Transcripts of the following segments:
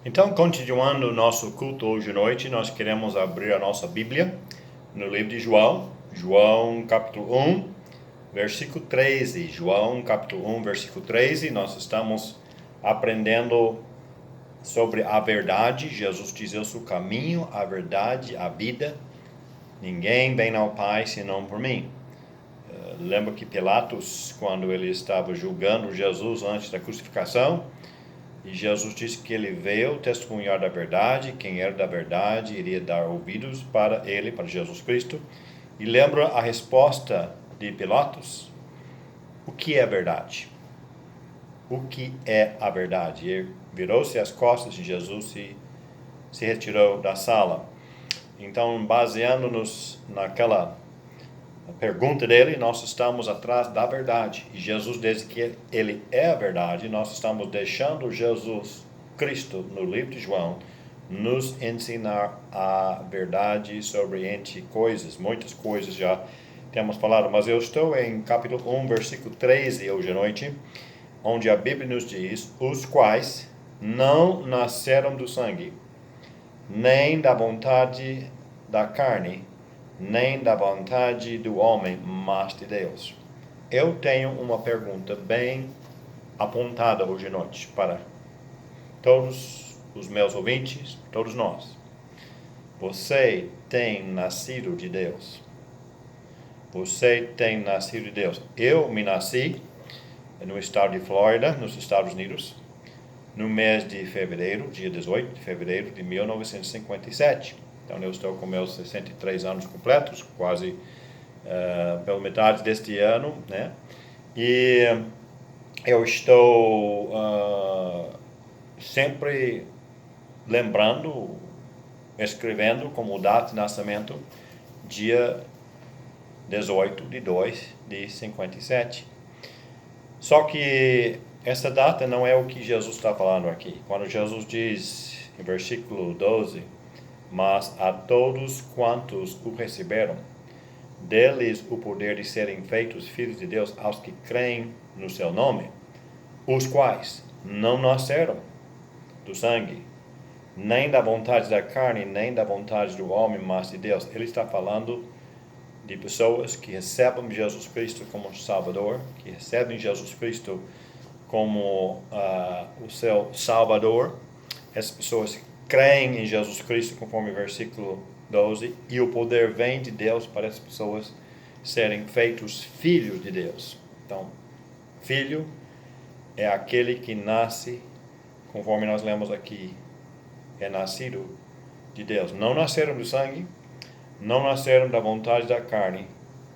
Então, continuando o nosso culto hoje à noite, nós queremos abrir a nossa Bíblia no livro de João, João capítulo 1, versículo 13. João capítulo 1, versículo 13, nós estamos aprendendo sobre a verdade. Jesus diz: eu sou o caminho, a verdade, a vida. Ninguém vem ao Pai senão por mim. Lembra que Pilatos, quando ele estava julgando Jesus antes da crucificação, e Jesus disse que ele veio testemunhar da verdade, quem era da verdade iria dar ouvidos para ele, para Jesus Cristo. E lembra a resposta de Pilatos? O que é verdade? O que é a verdade? Ele virou-se as costas de Jesus e se retirou da sala. Então, baseando-nos naquela pergunta dele, nós estamos atrás da verdade. E Jesus diz que ele é a verdade. Nós estamos deixando Jesus Cristo, no livro de João, nos ensinar a verdade sobre coisas. Muitas coisas já temos falado, mas eu estou em capítulo 1, versículo 13 hoje à noite, onde a Bíblia nos diz: os quais não nasceram do sangue, nem da vontade da carne, nem da vontade do homem, mas de Deus. Eu tenho uma pergunta bem apontada hoje à noite para todos os meus ouvintes, todos nós. Você tem nascido de Deus? Você tem nascido de Deus? Eu me nasci no estado de Flórida, nos Estados Unidos, no mês de fevereiro, dia 18 de fevereiro de 1957. Então, eu estou com meus 63 anos completos, quase pela metade deste ano, né? E eu estou sempre lembrando, escrevendo como data de nascimento, dia 18 de 2 de 57. Só que essa data não é o que Jesus está falando aqui. Quando Jesus diz, em versículo 12, mas a todos quantos o receberam, deles o poder de serem feitos filhos de Deus aos que creem no seu nome, os quais não nasceram do sangue, nem da vontade da carne, nem da vontade do homem, mas de Deus. Ele está falando de pessoas que recebem Jesus Cristo como Salvador, que recebem Jesus Cristo como o seu Salvador. Essas pessoas creem em Jesus Cristo, conforme o versículo 12, e o poder vem de Deus para essas pessoas serem feitos filhos de Deus. Então, filho é aquele que nasce, conforme nós lemos aqui, é nascido de Deus. Não nasceram do sangue, não nasceram da vontade da carne,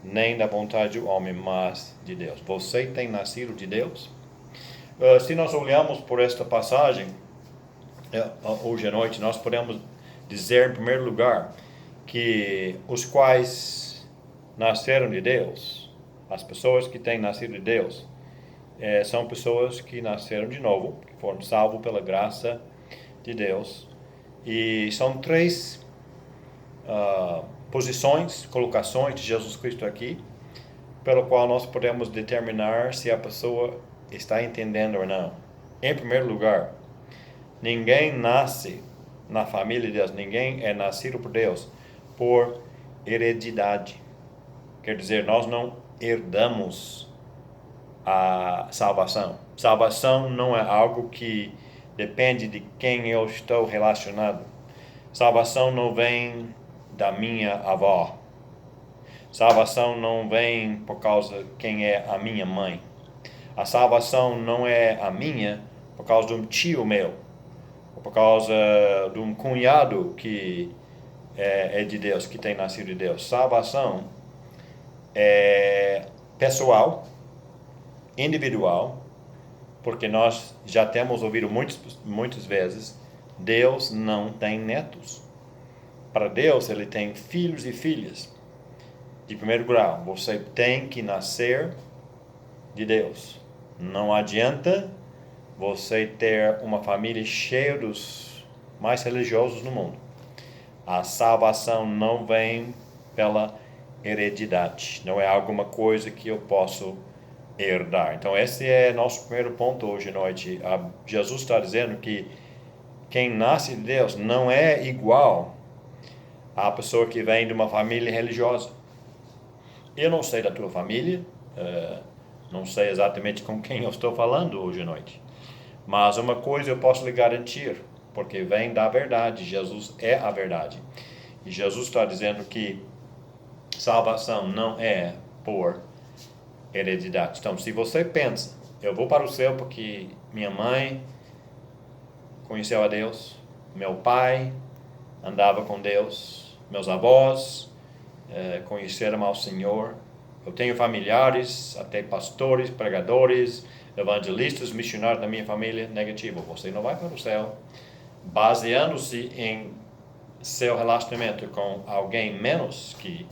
nem da vontade do homem, mas de Deus. Você tem nascido de Deus? Se nós olhamos por esta passagem, hoje à noite, nós podemos dizer, em primeiro lugar, que os quais nasceram de Deus, as pessoas que têm nascido de Deus, são pessoas que nasceram de novo, que foram salvos pela graça de Deus. E são três posições, colocações de Jesus Cristo aqui, pelo qual nós podemos determinar se a pessoa está entendendo ou não. Em primeiro lugar, ninguém nasce na família de Deus, ninguém é nascido por Deus por heredidade. Quer dizer, nós não herdamos a salvação. Salvação não é algo que depende de quem eu estou relacionado. Salvação não vem da minha avó. Salvação não vem por causa de quem é a minha mãe. A salvação não é a minha por causa de um tio meu, ou por causa de um cunhado que é de Deus, que tem nascido de Deus. Salvação é pessoal, individual, porque nós já temos ouvido muitas vezes, Deus não tem netos. Para Deus, Ele tem filhos e filhas de primeiro grau. Você tem que nascer de Deus. Não adianta você ter uma família cheia dos mais religiosos no mundo. A salvação não vem pela heredidade. Não é alguma coisa que eu posso herdar. Então, esse é nosso primeiro ponto hoje à noite. Jesus está dizendo que quem nasce de Deus não é igual à pessoa que vem de uma família religiosa. Eu não sei da tua família, não sei exatamente com quem eu estou falando hoje à noite, mas uma coisa eu posso lhe garantir, porque vem da verdade, Jesus é a verdade. E Jesus está dizendo que salvação não é por heredidade. Então, se você pensa, eu vou para o céu porque minha mãe conheceu a Deus, meu pai andava com Deus, meus avós conheceram ao Senhor, eu tenho familiares, até pastores, pregadores, evangelistas, missionários na minha família. Negativo, você não vai para o céu baseando-se em seu relacionamento com alguém menos que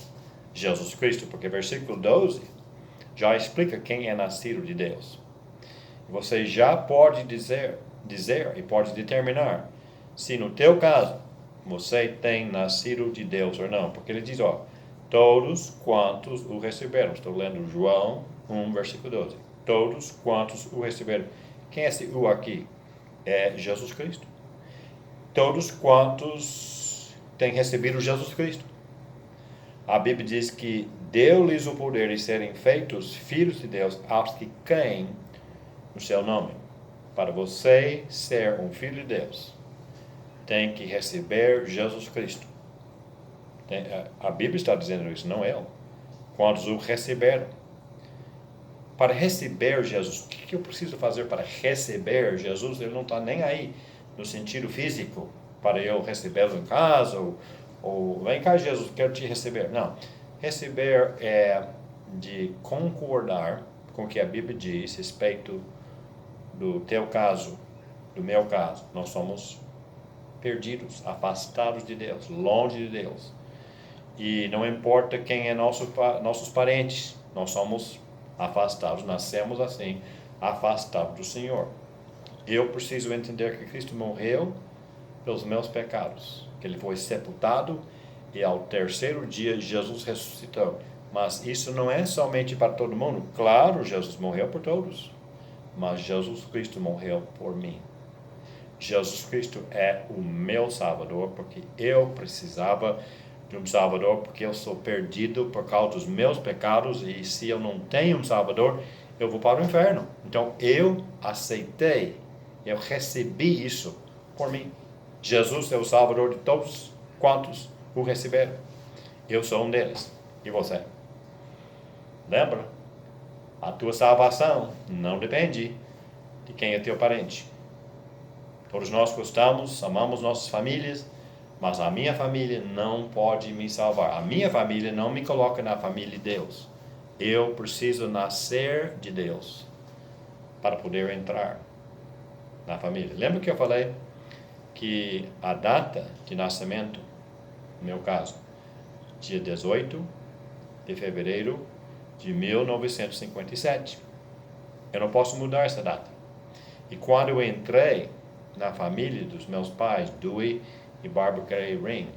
Jesus Cristo, porque versículo 12 já explica quem é nascido de Deus. Você já pode dizer e pode determinar se no teu caso você tem nascido de Deus ou não, porque ele diz, todos quantos o receberam. Estou lendo João 1, versículo 12. Todos quantos o receberam. Quem é esse o aqui? É Jesus Cristo. Todos quantos têm recebido Jesus Cristo. A Bíblia diz que deu-lhes o poder de serem feitos filhos de Deus aos que creem no seu nome. Para você ser um filho de Deus, tem que receber Jesus Cristo. A Bíblia está dizendo isso, não eu. Quantos o receberam. Para receber Jesus, o que eu preciso fazer para receber Jesus? Ele não está nem aí no sentido físico, para eu recebê-lo em casa, ou vem cá Jesus, quero te receber. Não, receber é de concordar com o que a Bíblia diz a respeito do teu caso, do meu caso. Nós somos perdidos, afastados de Deus, longe de Deus. E não importa quem é nossos parentes, nós somos afastados, nascemos assim, afastados do Senhor. Eu preciso entender que Cristo morreu pelos meus pecados, que Ele foi sepultado e ao terceiro dia Jesus ressuscitou. Mas isso não é somente para todo mundo. Claro, Jesus morreu por todos, mas Jesus Cristo morreu por mim. Jesus Cristo é o meu Salvador, porque eu precisava de um Salvador, porque eu sou perdido por causa dos meus pecados, e se eu não tenho um Salvador, eu vou para o inferno. Então eu aceitei, eu recebi isso por mim. Jesus é o Salvador de todos quantos o receberam. Eu sou um deles. E você? Lembra? A tua salvação não depende de quem é teu parente. Todos nós gostamos, amamos nossas famílias, mas a minha família não pode me salvar. A minha família não me coloca na família de Deus. Eu preciso nascer de Deus para poder entrar na família. Lembra que eu falei que a data de nascimento, no meu caso, dia 18 de fevereiro de 1957. Eu não posso mudar essa data. E quando eu entrei na família dos meus pais, Dewey e Barbara Carey Ring,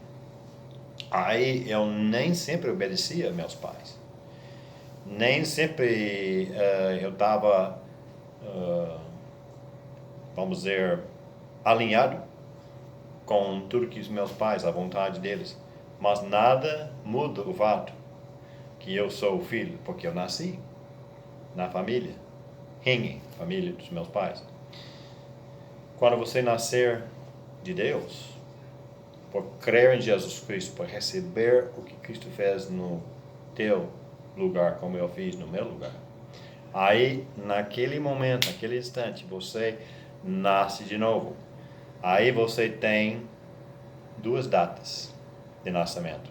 aí eu nem sempre obedecia a meus pais. Nem sempre eu estava, vamos dizer, alinhado com tudo que os meus pais, a vontade deles. Mas nada muda o fato que eu sou o filho, porque eu nasci na família Ring, família dos meus pais. Quando você nascer de Deus, por crer em Jesus Cristo, por receber o que Cristo fez no teu lugar, como eu fiz no meu lugar, aí naquele momento, naquele instante, você nasce de novo. Aí você tem duas datas de nascimento.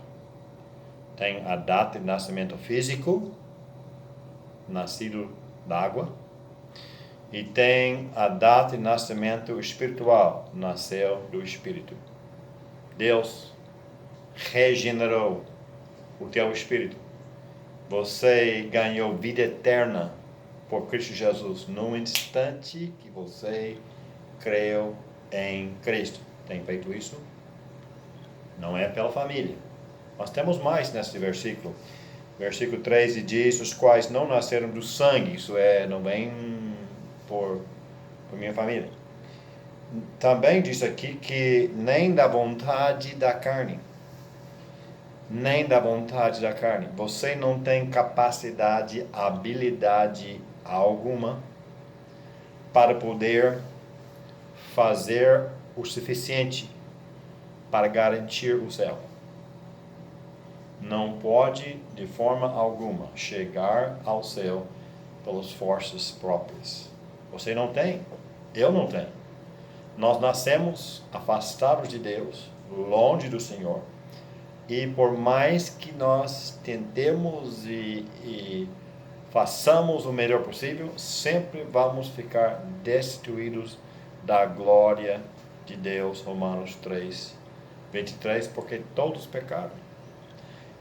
Tem a data de nascimento físico, nascido d'água, e tem a data de nascimento espiritual, nasceu do Espírito. Deus regenerou o teu espírito. Você ganhou vida eterna por Cristo Jesus no instante que você creu em Cristo. Tem feito isso? Não é pela família. Nós temos mais nesse versículo. Versículo 13 diz, os quais não nasceram do sangue, isso é, não vem por minha família, Também diz aqui que nem da vontade da carne. Nem da vontade da carne. Você não tem capacidade, habilidade alguma para poder fazer o suficiente para garantir o céu. Não pode, de forma alguma, chegar ao céu pelas forças próprias. Você não tem, eu não tenho. Nós nascemos afastados de Deus, longe do Senhor. E por mais que nós tentemos e façamos o melhor possível, sempre vamos ficar destituídos da glória de Deus. Romanos 3, 23, porque todos pecaram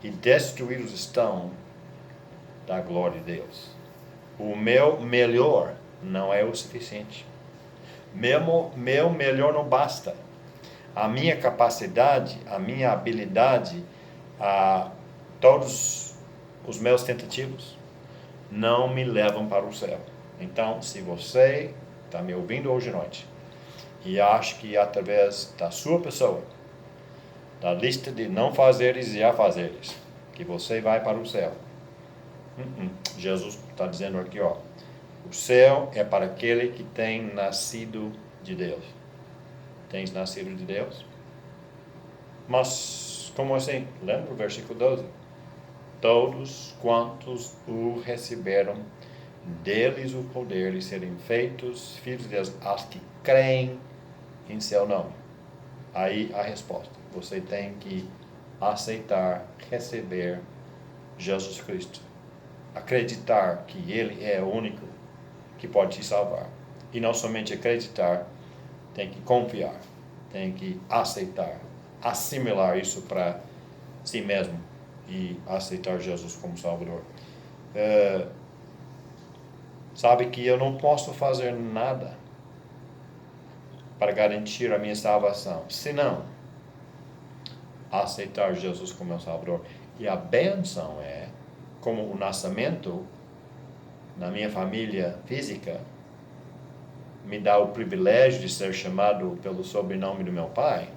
e destituídos estão da glória de Deus. O meu melhor não é o suficiente. Meu melhor não basta. A minha capacidade, a minha habilidade, todos os meus tentativos não me levam para o céu. Então, se você está me ouvindo hoje à noite e acha que através da sua pessoa, da lista de não fazeres e afazeres, que você vai para o céu. Jesus está dizendo aqui, ó, o céu é para aquele que tem nascido de Deus. Tens nascido de Deus? Mas, como assim? Lembra o versículo 12? Todos quantos o receberam, deles o poder de serem feitos filhos de Deus, aos que creem em seu nome. Aí a resposta. Você tem que aceitar, receber Jesus Cristo. Acreditar que Ele é o único que pode te salvar. E não somente acreditar, tem que confiar, tem que aceitar, assimilar isso para si mesmo e aceitar Jesus como Salvador. Sabe que eu não posso fazer nada para garantir a minha salvação, senão aceitar Jesus como meu Salvador. E a benção é, como o nascimento na minha família física me dá o privilégio de ser chamado pelo sobrenome do meu pai.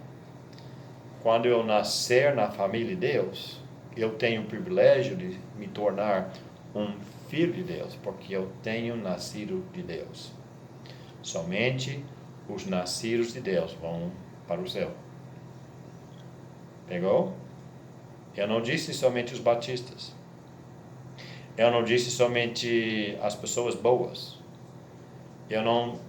Quando eu nascer na família de Deus, eu tenho o privilégio de me tornar um filho de Deus, porque eu tenho nascido de Deus. Somente os nascidos de Deus vão para o céu. Pegou? Eu não disse somente os batistas. Eu não disse somente as pessoas boas. Eu não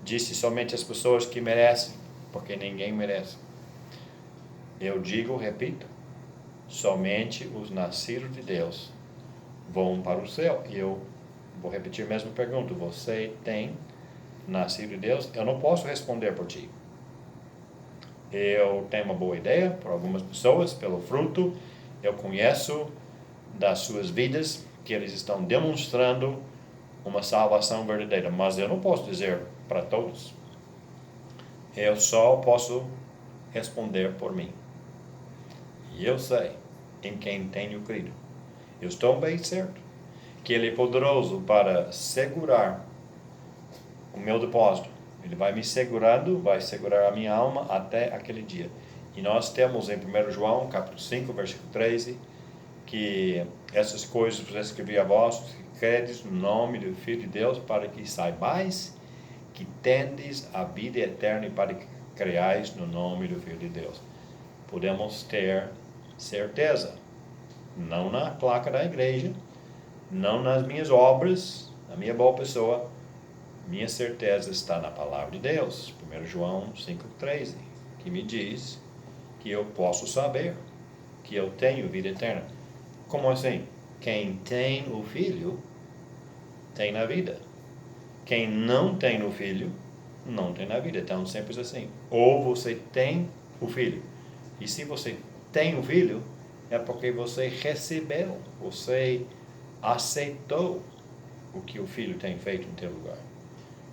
disse somente as pessoas que merecem, porque ninguém merece. Eu digo, repito, somente os nascidos de Deus vão para o céu. E eu vou repetir a mesma pergunta. Você tem nascido de Deus? Eu não posso responder por ti. Eu tenho uma boa ideia por algumas pessoas, pelo fruto. Eu conheço das suas vidas que eles estão demonstrando uma salvação verdadeira, mas eu não posso dizer para todos. Eu só posso responder por mim. E eu sei em quem tenho crido. Eu estou bem certo que Ele é poderoso para segurar o meu depósito. Ele vai me segurando, vai segurar a minha alma até aquele dia. E nós temos em 1 João, capítulo 5, versículo 13, que essas coisas vos escrevi a vós, que credes no nome do Filho de Deus, para que saibais que tendes a vida eterna e para que creais no nome do Filho de Deus. Podemos ter certeza, não na placa da igreja, não nas minhas obras, na minha boa pessoa. Minha certeza está na palavra de Deus, 1 João 5,13, que me diz que eu posso saber que eu tenho vida eterna. Como assim? Quem tem o Filho tem na vida. Quem não tem o Filho não tem na vida. Então, simples assim. Ou você tem o Filho. E se você tem o Filho, é porque você recebeu, você aceitou o que o Filho tem feito em teu lugar.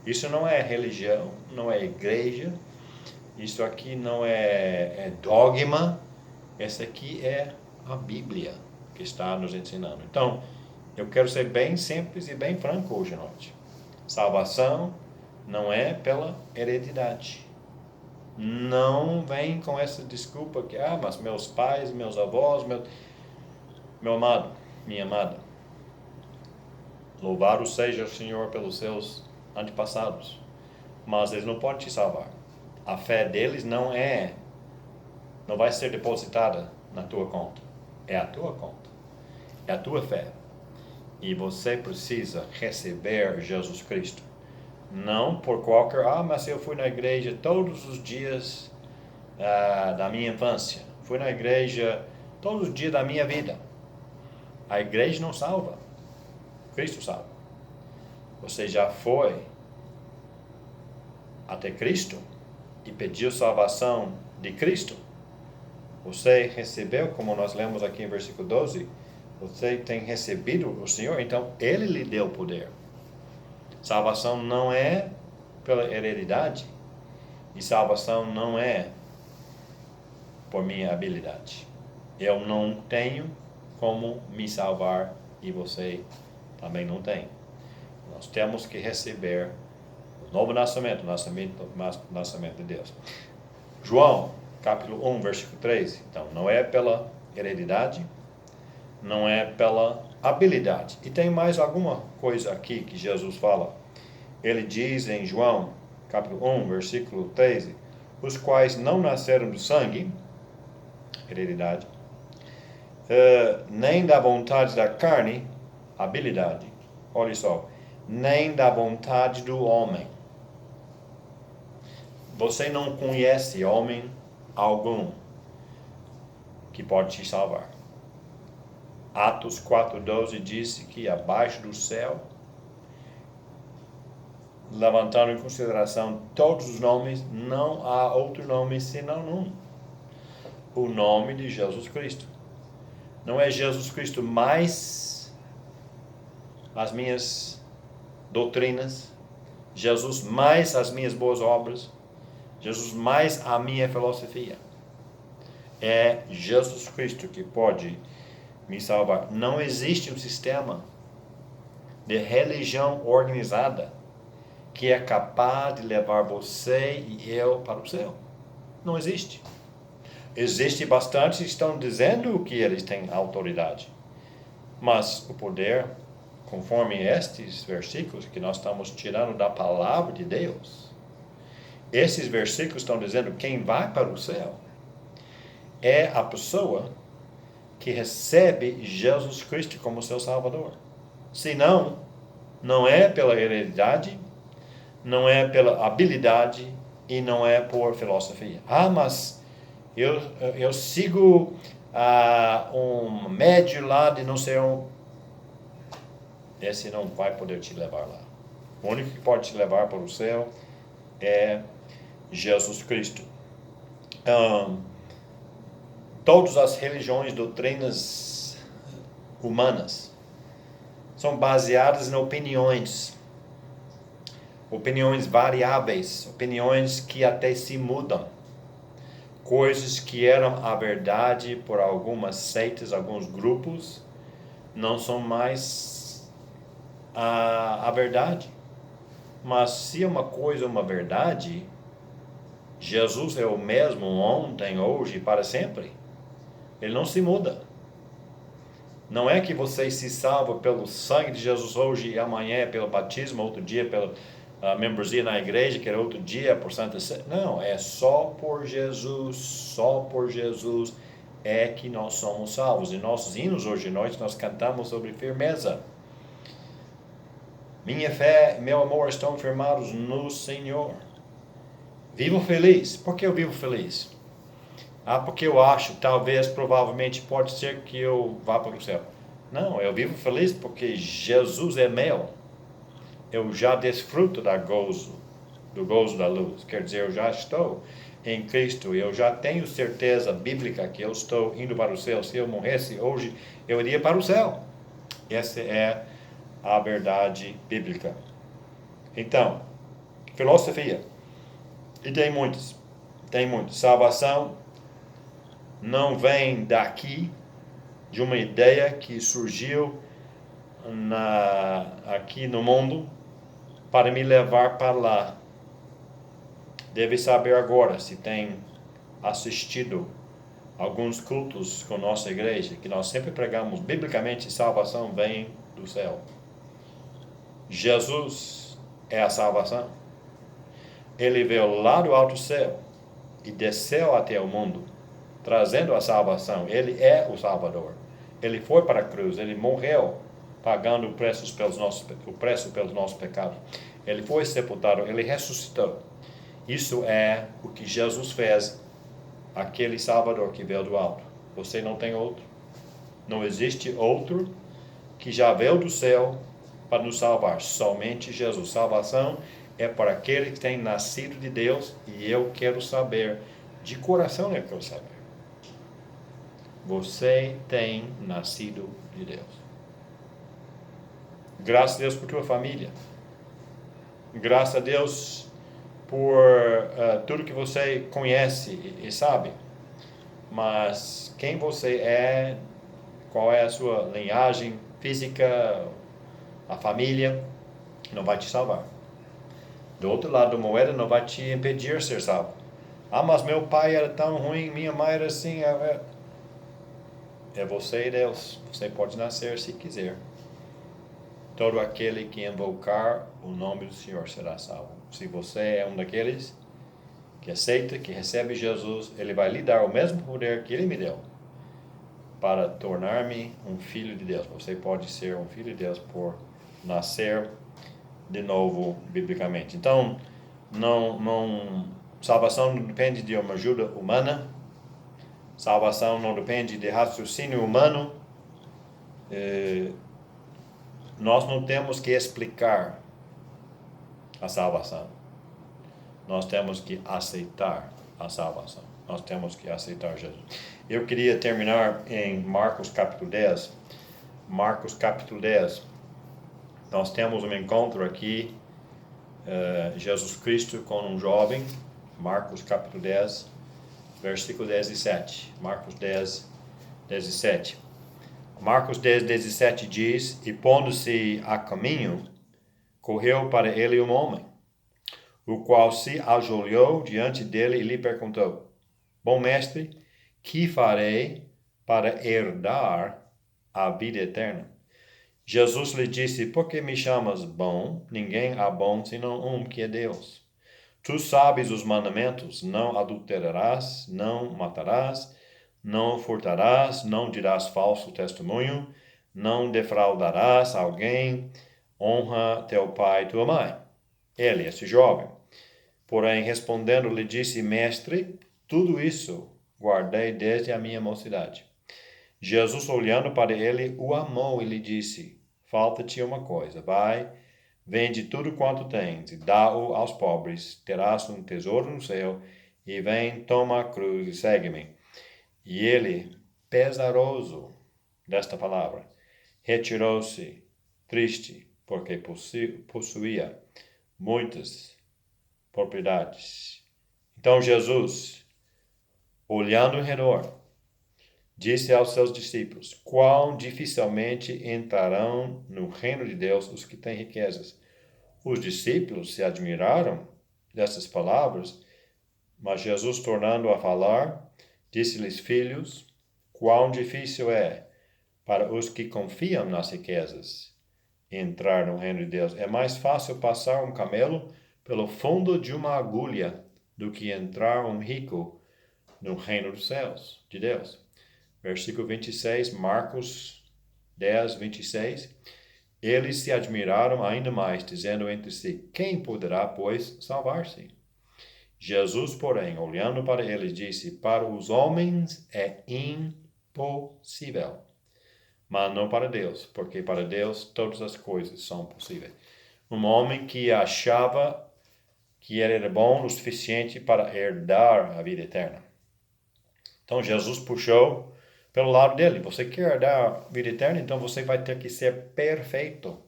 Isso não é religião, não é igreja, isso aqui não é dogma, essa aqui é a Bíblia que está nos ensinando. Então, eu quero ser bem simples e bem franco hoje à noite. Salvação não é pela heredidade. Não vem com essa desculpa que, mas meus pais, meus avós, meu amado, minha amada, louvado seja o Senhor pelos seus antepassados, mas eles não podem te salvar. A fé deles não vai ser depositada na tua conta. É a tua conta. É a tua fé. E você precisa receber Jesus Cristo. Não por qualquer, mas eu fui na igreja todos os dias da minha infância. Fui na igreja todos os dias da minha vida. A igreja não salva. Cristo salva. Você já foi até Cristo e pediu salvação de Cristo? Você recebeu, como nós lemos aqui em versículo 12, você tem recebido o Senhor, então Ele lhe deu poder. Salvação não é pela heredidade, e salvação não é por minha habilidade. Eu não tenho como me salvar e você também não tem. Nós temos que receber o novo nascimento, o nascimento de Deus. João, capítulo 1, versículo 13. Então, não é pela heredidade, não é pela habilidade. E tem mais alguma coisa aqui que Jesus fala. Ele diz em João, capítulo 1, versículo 13, os quais não nasceram do sangue, heredidade, nem da vontade da carne, habilidade. Olha só, nem da vontade do homem. Você não conhece homem algum que pode te salvar. Atos 4:12 disse que abaixo do céu, levantando em consideração todos os nomes, não há outro nome senão um. O nome de Jesus Cristo. Não é Jesus Cristo mais as minhas doutrinas, Jesus mais as minhas boas obras, Jesus mais a minha filosofia. É Jesus Cristo que pode me salvar. Não existe um sistema de religião organizada que é capaz de levar você e eu para o céu. Não existe. Existe bastante que estão dizendo que eles têm autoridade. Mas o poder, conforme estes versículos que nós estamos tirando da palavra de Deus, esses versículos estão dizendo que quem vai para o céu é a pessoa que recebe Jesus Cristo como seu Salvador. Senão, não é pela heredidade, não é pela habilidade e não é por filosofia. Mas eu sigo um médio lá de não sei um. Esse não vai poder te levar lá. O único que pode te levar para o céu é Jesus Cristo. Todas as religiões, doutrinas humanas são baseadas em opiniões variáveis, opiniões que até se mudam, coisas que eram a verdade por algumas seitas, alguns grupos, não são mais a verdade. Mas se uma coisa é uma verdade, Jesus é o mesmo ontem, hoje e para sempre. Ele não se muda. Não é que você se salva pelo sangue de Jesus hoje e amanhã pelo batismo, outro dia pela membresia na igreja, que era outro dia por Santa Ceia. Não, é só por Jesus é que nós somos salvos. Em nossos hinos hoje à noite nós cantamos sobre firmeza. Minha fé e meu amor estão firmados no Senhor. Vivo feliz. Por que eu vivo feliz? Porque eu acho, talvez, provavelmente, pode ser que eu vá para o céu. Não, eu vivo feliz porque Jesus é meu. Eu já desfruto do gozo da luz. Quer dizer, eu já estou em Cristo. Eu já tenho certeza bíblica que eu estou indo para o céu. Se eu morresse hoje, eu iria para o céu. Essa é a verdade bíblica. Então, filosofia. E tem muitos. Salvação não vem daqui, de uma ideia que surgiu aqui no mundo para me levar para lá. deve saber agora se tem assistido alguns cultos com nossa igreja, que nós sempre pregamos biblicamente, salvação vem do céu. Jesus é a salvação. Ele veio lá do alto céu e desceu até o mundo, trazendo a salvação. Ele é o Salvador. Ele foi para a cruz, ele morreu, pagando o preço pelos nossos pecados. Ele foi sepultado, ele ressuscitou. Isso é o que Jesus fez, aquele Salvador que veio do alto. Você não tem outro. Não existe outro que já veio do céu para nos salvar. Somente Jesus. Salvação é para aquele que tem nascido de Deus, e eu quero saber, de coração eu quero saber. Você tem nascido de Deus. Graças a Deus por tua família. Graças a Deus por tudo que você conhece e sabe. Mas quem você é, qual é a sua linhagem física, a família, não vai te salvar. Do outro lado da moeda, não vai te impedir de ser salvo. Ah, mas meu pai era tão ruim, minha mãe era assim. É você e Deus. Você pode nascer se quiser. Todo aquele que invocar o nome do Senhor será salvo. Se você é um daqueles que aceita, que recebe Jesus, Ele vai lhe dar o mesmo poder que Ele me deu para tornar-me um filho de Deus. Você pode ser um filho de Deus por nascer de novo biblicamente. Então, salvação não depende de uma ajuda humana. Salvação não depende de raciocínio humano. Nós não temos que explicar a salvação. Nós temos que aceitar a salvação. Nós temos que aceitar Jesus. Eu queria terminar em Marcos capítulo 10. Marcos capítulo 10. Nós temos um encontro aqui, Jesus Cristo com um jovem. Marcos capítulo 10, versículo 17. Marcos 10, 17. Marcos 10, 17 diz: E pondo-se a caminho, correu para ele um homem, o qual se ajoelhou diante dele e lhe perguntou: Bom mestre, que farei para herdar a vida eterna? Jesus lhe disse: Por que me chamas bom? Ninguém há bom senão um, que é Deus. Tu sabes os mandamentos: não adulterarás, não matarás, não furtarás, não dirás falso testemunho, não defraudarás alguém, honra teu pai e tua mãe. Ele, esse jovem, porém, respondendo, lhe disse: Mestre, tudo isso guardei desde a minha mocidade. Jesus, olhando para ele, o amou e lhe disse: Falta-te uma coisa, vai, vende tudo quanto tens e dá-o aos pobres, terás um tesouro no céu, e vem, toma a cruz e segue-me. E ele, pesaroso desta palavra, retirou-se, triste, porque possuía muitas propriedades. Então Jesus, olhando ao redor, disse aos seus discípulos: Quão dificilmente entrarão no reino de Deus os que têm riquezas. Os discípulos se admiraram dessas palavras, mas Jesus, tornando a falar, disse-lhes: Filhos, quão difícil é para os que confiam nas riquezas entrar no reino de Deus. É mais fácil passar um camelo pelo fundo de uma agulha do que entrar um rico no reino dos céus, de Deus. Versículo 26, Marcos 10, 26. Eles se admiraram ainda mais, dizendo entre si: Quem poderá, pois, salvar-se? Jesus, porém, olhando para eles, disse: Para os homens é impossível, mas não para Deus, porque para Deus todas as coisas são possíveis. Um homem que achava que ele era bom o suficiente para herdar a vida eterna. Então Jesus puxou pelo lado dele: você quer herdar a vida eterna? Então você vai ter que ser perfeito.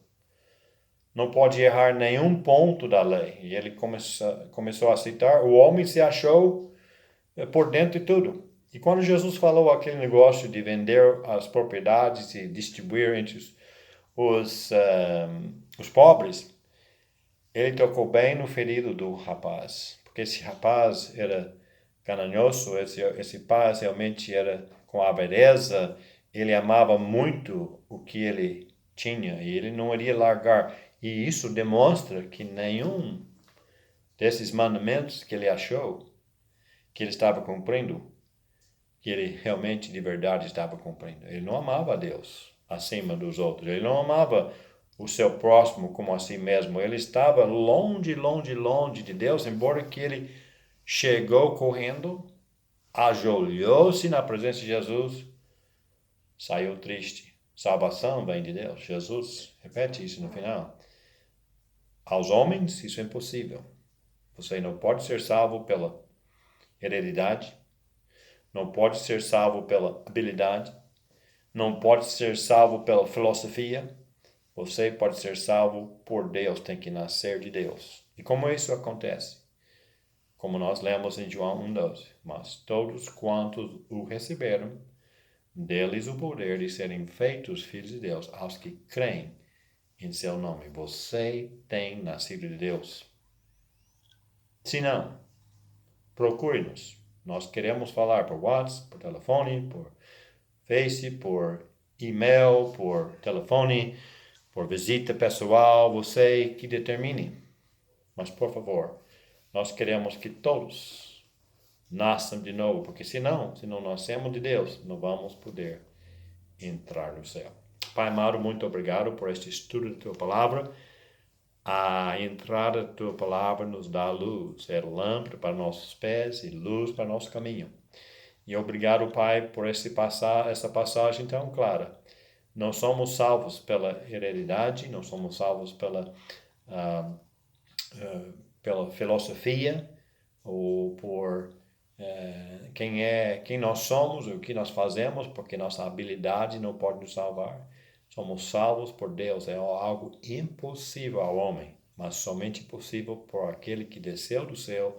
Não pode errar nenhum ponto da lei. E ele começou a citar: o homem se achou por dentro de tudo. E quando Jesus falou aquele negócio de vender as propriedades e distribuir entre os pobres, ele tocou bem no ferido do rapaz, porque esse rapaz era ganhoso, esse pai realmente era com avareza, ele amava muito o que ele tinha e ele não iria largar. E isso demonstra que nenhum desses mandamentos que ele achou que ele estava cumprindo, que ele realmente de verdade estava cumprindo. Ele não amava a Deus acima dos outros. Ele não amava o seu próximo como a si mesmo. Ele estava longe, longe, longe de Deus, embora que ele chegou correndo, ajoelhou-se na presença de Jesus, saiu triste. Salvação vem de Deus. Jesus repete isso no final. Aos homens, isso é impossível. Você não pode ser salvo pela heredidade, não pode ser salvo pela habilidade, não pode ser salvo pela filosofia. Você pode ser salvo por Deus, tem que nascer de Deus. E como isso acontece? Como nós lemos em João 1,12. Mas todos quantos o receberam, deles o poder de serem feitos filhos de Deus, aos que creem em seu nome. Você tem nascido de Deus. Se não, procure-nos. Nós queremos falar por WhatsApp, por telefone, por Face, por e-mail, por telefone, por visita pessoal, você que determine. Mas, por favor, nós queremos que todos nasçam de novo, porque se não nascemos de Deus, não vamos poder entrar no céu. Pai amado, muito obrigado por este estudo da Tua Palavra. A entrada da Tua Palavra nos dá luz, é lâmpada para nossos pés e luz para nosso caminho. E obrigado, Pai, por essa passagem tão clara. Não somos salvos pela heredidade, não somos salvos pela filosofia ou por quem nós somos, o que nós fazemos, porque nossa habilidade não pode nos salvar. Somos salvos por Deus, é algo impossível ao homem, mas somente possível por aquele que desceu do céu,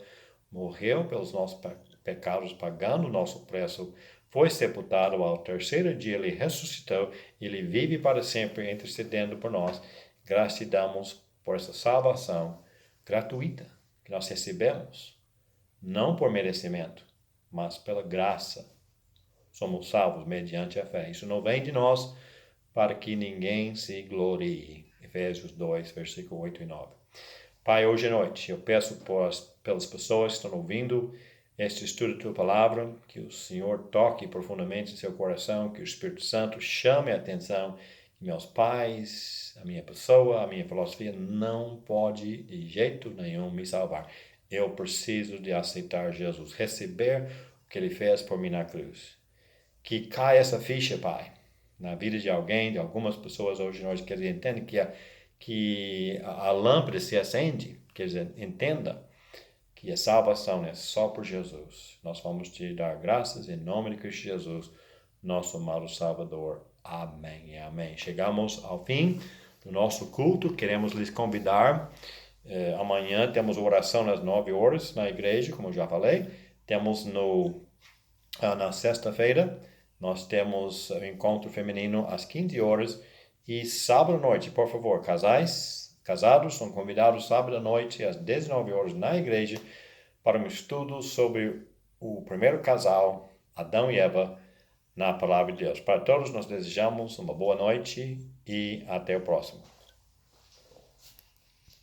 morreu pelos nossos pecados, pagando o nosso preço, foi sepultado, ao terceiro dia ele ressuscitou, ele vive para sempre intercedendo por nós. Graças te damos por essa salvação gratuita que nós recebemos, não por merecimento, mas pela graça. Somos salvos mediante a fé. Isso não vem de nós para que ninguém se glorie. Efésios 2, versículo 8 e 9. Pai, hoje à noite eu peço pelas pessoas que estão ouvindo este estudo da Tua Palavra, que o Senhor toque profundamente em seu coração, que o Espírito Santo chame a atenção, que meus pais, a minha pessoa, a minha filosofia não pode de jeito nenhum me salvar. Eu preciso de aceitar Jesus, receber o que Ele fez por mim na cruz. Que caia essa ficha, Pai, na vida de alguém, de algumas pessoas hoje nós que eles entendem que a lâmpada se acende, que eles entendam que a salvação é só por Jesus. Nós vamos te dar graças em nome de Cristo Jesus, nosso amado Salvador. Amém e amém. Chegamos ao fim do nosso culto. Queremos lhes convidar. Amanhã temos oração às 9 horas na igreja, como eu já falei. Temos na sexta-feira, nós temos o encontro feminino às 15 horas. E sábado à noite, por favor, casados são convidados sábado à noite às 19 horas na igreja para um estudo sobre o primeiro casal, Adão e Eva, na Palavra de Deus. Para todos nós desejamos uma boa noite e até o próximo.